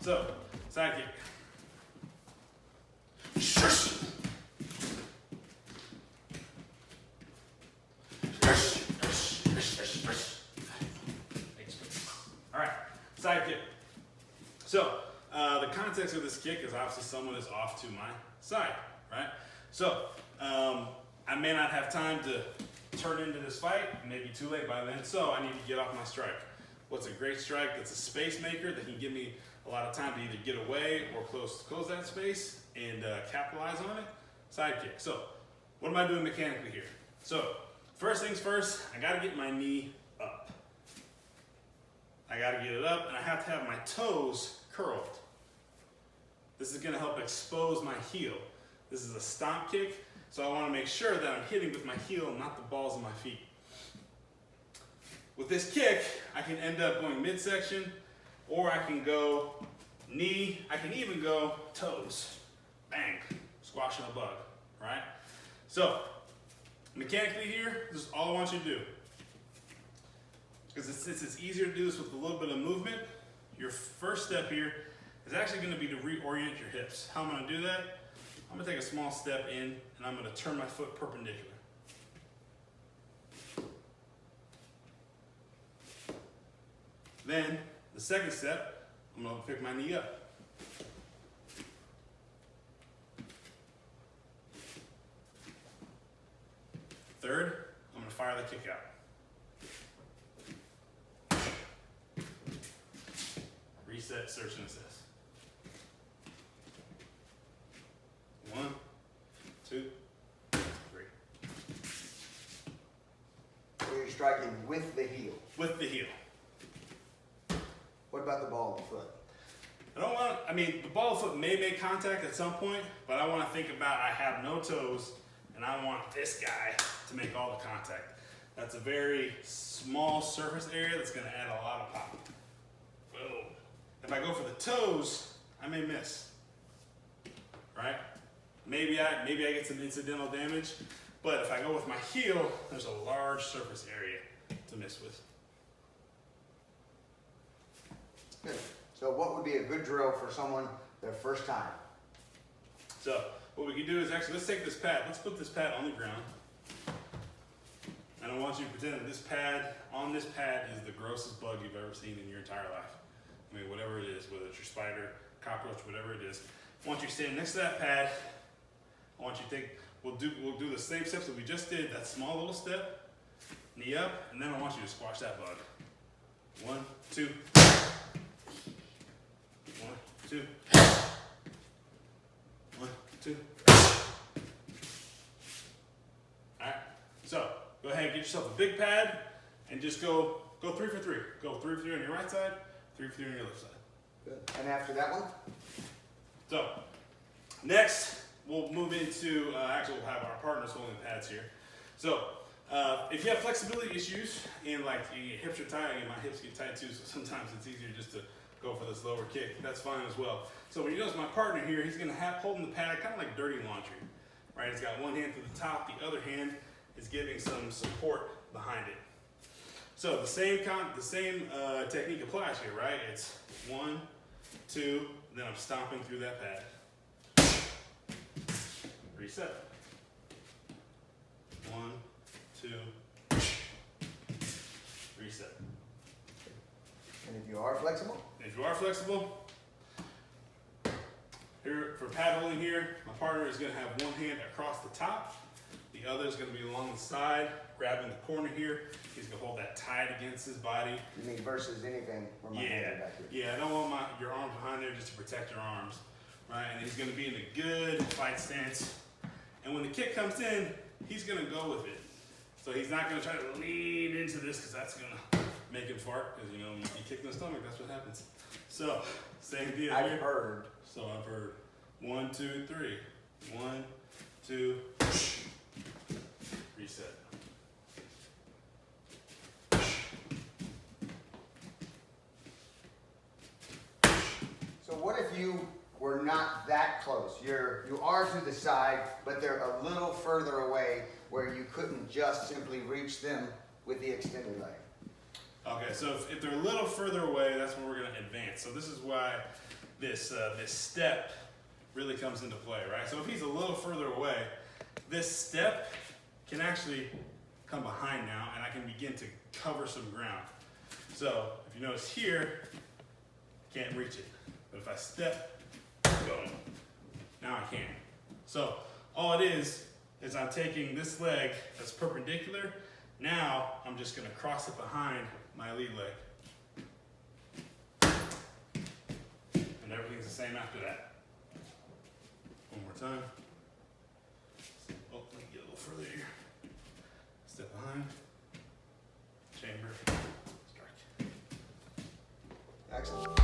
So, side kick. Shush. All right, side kick. So, the context of this kick is obviously someone is off to my side, right? So, I may not have time to turn into this fight, it may be too late by then, so I need to get off my strike. What's a great strike? That's a space maker that can give me a lot of time to either get away or close that space and capitalize on it. Side kick. So, what am I doing mechanically here? So, first things first, I gotta get my knee up. I gotta get it up, and I have to have my toes curled. This is gonna help expose my heel. This is a stomp kick, so I wanna make sure that I'm hitting with my heel, not the balls of my feet. With this kick, I can end up going midsection, or I can go knee, I can even go toes. Bang, squashing a bug, right? So, mechanically here, this is all I want you to do. Because since it's easier to do this with a little bit of movement, your first step here is actually gonna be to reorient your hips. How I'm gonna do that? I'm gonna take a small step in, and I'm gonna turn my foot perpendicular. Then, the second step, I'm gonna pick my knee up. Third, I'm gonna fire the kick out. Reset, search, and assess. 1, 2, 3. So you're striking with the heel. With the heel. What about the ball of the foot? The ball of the foot may make contact at some point, but I want to think about I have no toes, and I want this guy to make all the contact. That's a very small surface area that's going to add a lot of pop. Boom. If I go for the toes, I may miss, right? Maybe I get some incidental damage, but if I go with my heel, there's a large surface area to miss with. Good. So what would be a good drill for someone their first time? So what we can do is actually, let's take this pad. Let's put this pad on the ground. And I want you to pretend that this pad, on this pad, is the grossest bug you've ever seen in your entire life. I mean, whatever it is, whether it's your spider, cockroach, whatever it is. I want you to stand next to that pad. I want you to take, we'll do the same steps that we just did, that small little step, knee up, and then I want you to squash that bug. 1, 2. 1, 2. 1, 2. Alright, so go ahead and get yourself a big pad and just go 3 for 3. Go 3 for 3 on your right side, 3 for 3 on your left side. Good. And after that one? So, next we'll move into, actually we'll have our partners holding the pads here. So, if you have flexibility issues and like your hips are tight, and my hips get tight too, so sometimes it's easier just to go for this lower kick. That's fine as well. So when you notice my partner here, he's gonna have holding the pad kind of like dirty laundry, right? He's got one hand to the top, the other hand is giving some support behind it. So the same technique applies here, right? It's 1, 2, then I'm stomping through that pad. Reset. 1, 2, reset. And if you are flexible? If you are flexible, here for pad holding here, my partner is going to have one hand across the top, the other is going to be along the side, grabbing the corner here. He's going to hold that tight against his body. You mean versus anything where my hand is back here? Yeah, I don't want your arms behind there just to protect your arms, right? And he's going to be in a good fight stance. And when the kick comes in, he's going to go with it. So he's not going to try to lean into this because that's going to make him fart, because you know, when you kick in the stomach, that's what happens. So, same deal here. I've heard. So I've heard 1, 2, 3. 1, 2, reset. So what if you were not that close? You are to the side, but they're a little further away where you couldn't just simply reach them with the extended leg. Okay, so if they're a little further away, that's when we're going to advance. So this is why this step really comes into play, right? So if he's a little further away, this step can actually come behind now, and I can begin to cover some ground. So if you notice here, can't reach it. But if I step, boom, now I can. So all it is I'm taking this leg that's perpendicular. Now I'm just gonna cross it behind my lead leg. And everything's the same after that. One more time. Oh, let me get a little further here. Step behind, chamber, strike. Excellent.